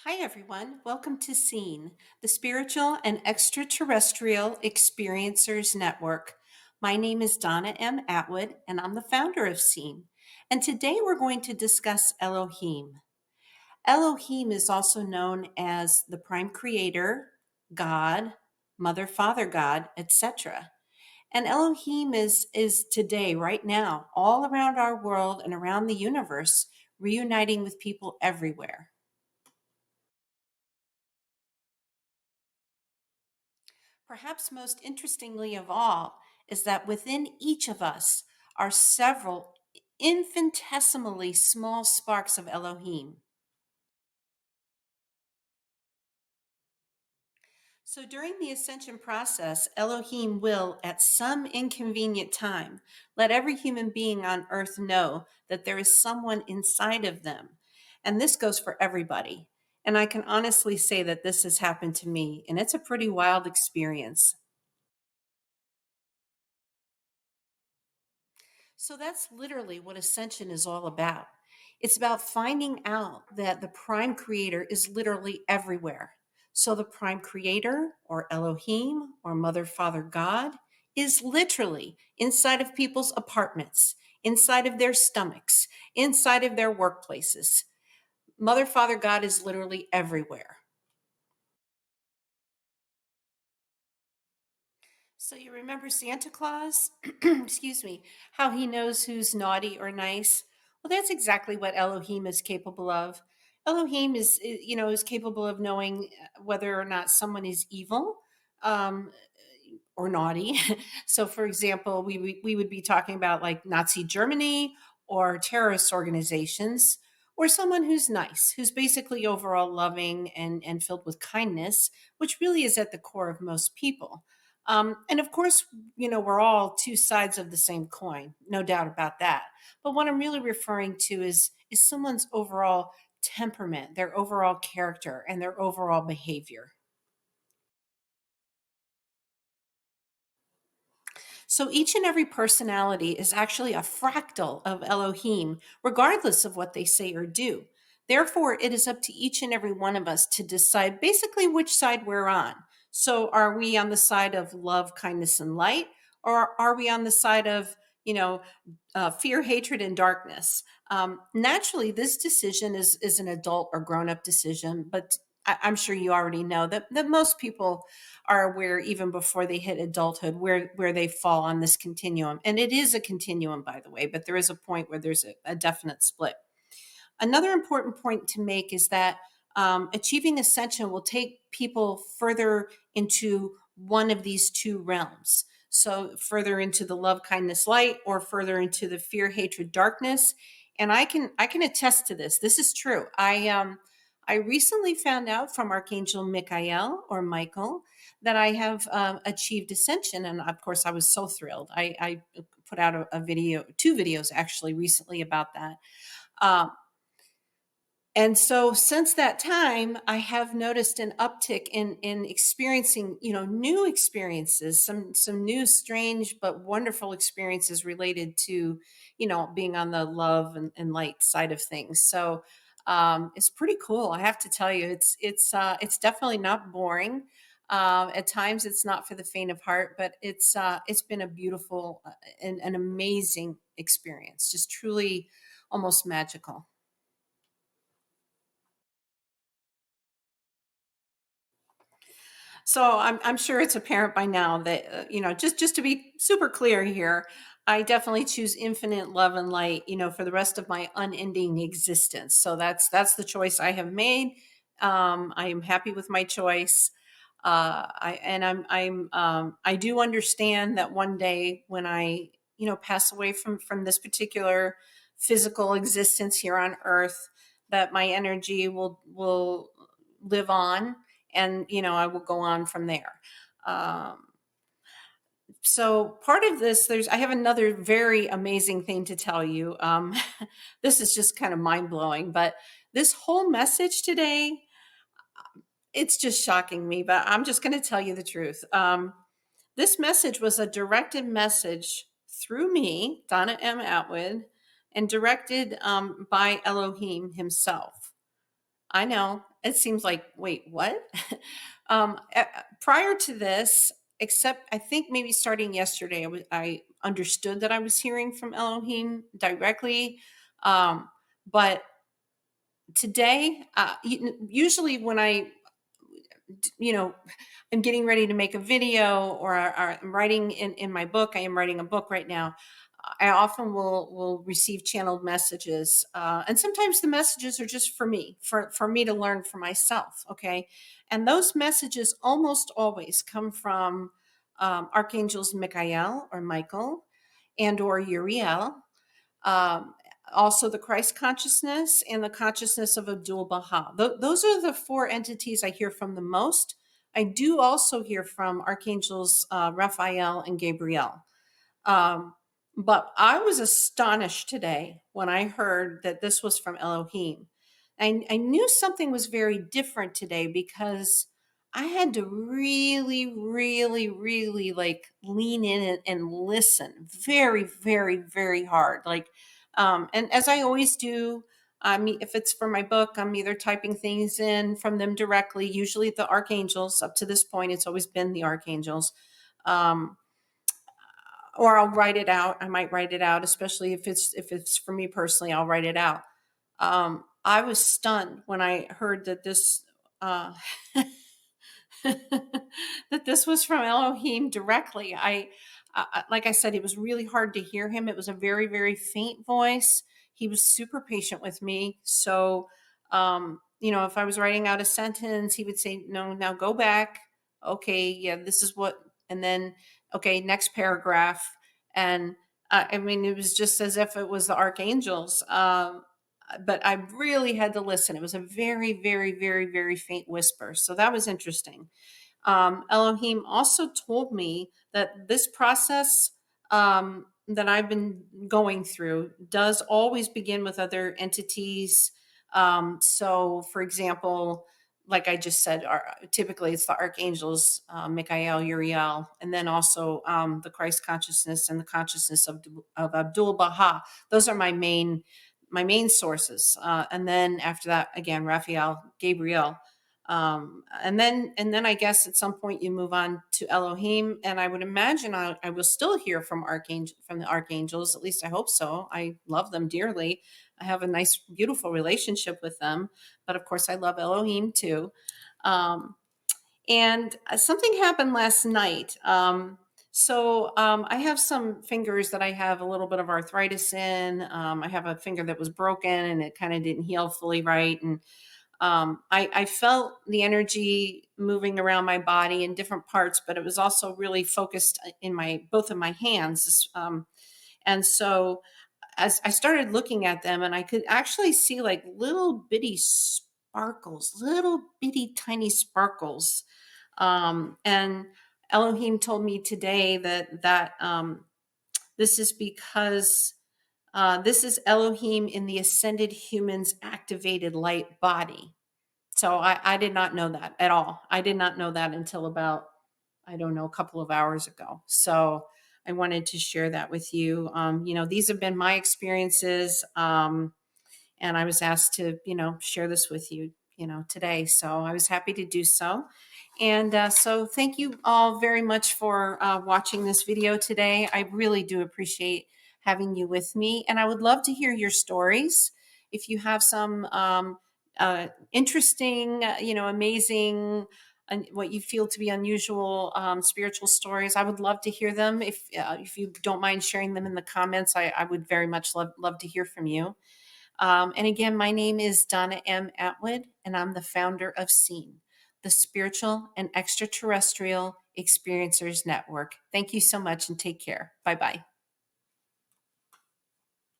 Hi, everyone. Welcome to SEEN, the Spiritual and Extraterrestrial Experiencers Network. My name is Donna M Atwood, and I'm the founder of SEEN. And today we're going to discuss Elohim. Elohim is also known as the Prime Creator, God, Mother, Father God, etc. And Elohim is today, right now, all around our world and around the universe, reuniting with people everywhere. Perhaps most interestingly of all is that within each of us are several infinitesimally small sparks of Elohim. So during the ascension process, Elohim will, at some inconvenient time, let every human being on earth know that there is someone inside of them. And this goes for everybody. And I can honestly say that this has happened to me, and it's a pretty wild experience. So that's literally what ascension is all about. It's about finding out that the prime creator is literally everywhere. So the prime creator, or Elohim, or Mother, Father, God, is literally inside of people's apartments, inside of their stomachs, inside of their workplaces. Mother, Father, God is literally everywhere. So you remember Santa Claus? Excuse me, how he knows who's naughty or nice? Well, that's exactly what Elohim is capable of. Elohim is capable of knowing whether or not someone is evil um, or naughty. So, for example, we would be talking about like Nazi Germany or terrorist organizations, or someone who's nice, who's basically overall loving and filled with kindness, which really is at the core of most people. And of course, we're all two sides of the same coin, no doubt about that. But what I'm really referring to is someone's overall temperament, their overall character, and their overall behavior. So each and every personality is actually a fractal of Elohim, regardless of what they say or do. Therefore, it is up to each and every one of us to decide basically which side we're on. So, are we on the side of love, kindness, and light, or are we on the side of, fear, hatred, and darkness? Naturally, this decision is an adult or grown up decision, but I'm sure you already know that most people are aware even before they hit adulthood where they fall on this continuum. And it is a continuum, by the way, but there is a point where there's a definite split. Another important point to make is that achieving ascension will take people further into one of these two realms. So further into the love, kindness, light, or further into the fear, hatred, darkness. And I can attest to this. This is true. I recently found out from Archangel Michael or Michael that I have achieved ascension, and of course I was so thrilled. I put out a video, two videos actually recently about that. Um, and so since that time, I have noticed an uptick in experiencing, new experiences, some new strange but wonderful experiences related to, being on the love and light side of things. So it's pretty cool. I have to tell you, it's definitely not boring. At times, it's not for the faint of heart, but it's been a beautiful and an amazing experience, just truly almost magical. So I'm sure it's apparent by now that just to be super clear here, I definitely choose infinite love and light, for the rest of my unending existence. So that's the choice I have made. I am happy with my choice. I do understand that one day when I pass away from this particular physical existence here on Earth, that my energy will live on, and I will go on from there. um, so part of this, I have another very amazing thing to tell you. This is just kind of mind-blowing, but this whole message today, it's just shocking me, but I'm just going to tell you the truth. This message was a directed message through me, Donna M Atwood, and directed by Elohim himself. I know it seems like, wait, what? Prior to this, except I think maybe starting yesterday, I understood that I was hearing from Elohim directly. But today, usually when you know, I'm getting ready to make a video, or I'm writing in my book. I am writing a book right now. I often will receive channeled messages, and sometimes the messages are just for me to learn for myself. Okay, and those messages almost always come from archangels Michael or Michael, and or Uriel, um, also the Christ consciousness and the consciousness of Abdul Baha. Those are the four entities I hear from the most. I do also hear from archangels Raphael and Gabriel. Um, but I was astonished today when I heard that this was from Elohim. I knew something was very different today because I had to really, really, really like lean in and listen very, very, very hard. And as I always do, if it's for my book, I'm either typing things in from them directly, usually the archangels. Up to this point, it's always been the archangels. Um, or I'll write it out. I might write it out, especially if it's for me personally. I'll write it out. I was stunned when I heard that this uh, that this was from Elohim directly. Like I said, it was really hard to hear him. It was a very, very faint voice. He was super patient with me. So, if I was writing out a sentence, he would say, "No, now go back. Okay, yeah, this is what," and then, "Okay, next paragraph." And I mean, it was just as if it was the archangels. But I really had to listen. It was a very, very, very, very faint whisper. So that was interesting. Elohim also told me that this process that I've been going through does always begin with other entities. So, for example, like I just said, typically it's the archangels, Michael, Uriel, and then also the Christ consciousness and the consciousness of Abdul Baha. Those are my main sources. And then after that, again, Raphael, Gabriel, and then I guess at some point you move on to Elohim, and I would imagine I will still hear from the archangels. At least I hope so. I love them dearly. I have a nice, beautiful relationship with them, but of course I love Elohim too. Um, and something happened last night. I have some fingers that I have a little bit of arthritis in. I have a finger that was broken and it kind of didn't heal fully right, and I felt the energy moving around my body in different parts, but it was also really focused in my both of my hands. And so as I started looking at them, and I could actually see like little bitty sparkles, little bitty tiny sparkles. And Elohim told me today that this is because this is Elohim in the ascended human's activated light body. So I did not know that at all. I did not know that until about, I don't know, a couple of hours ago. So I wanted to share that with you. These have been my experiences. And I was asked to, share this with you, today. So I was happy to do so. And so thank you all very much for watching this video today. I really do appreciate having you with me. And I would love to hear your stories. If you have some interesting, amazing, and what you feel to be unusual spiritual stories, I would love to hear them. If you don't mind sharing them in the comments, I would very much love to hear from you. And again, my name is Donna M Atwood, and I'm the founder of SEEN, the Spiritual and Extraterrestrial Experiencers Network. Thank you so much and take care. Bye bye.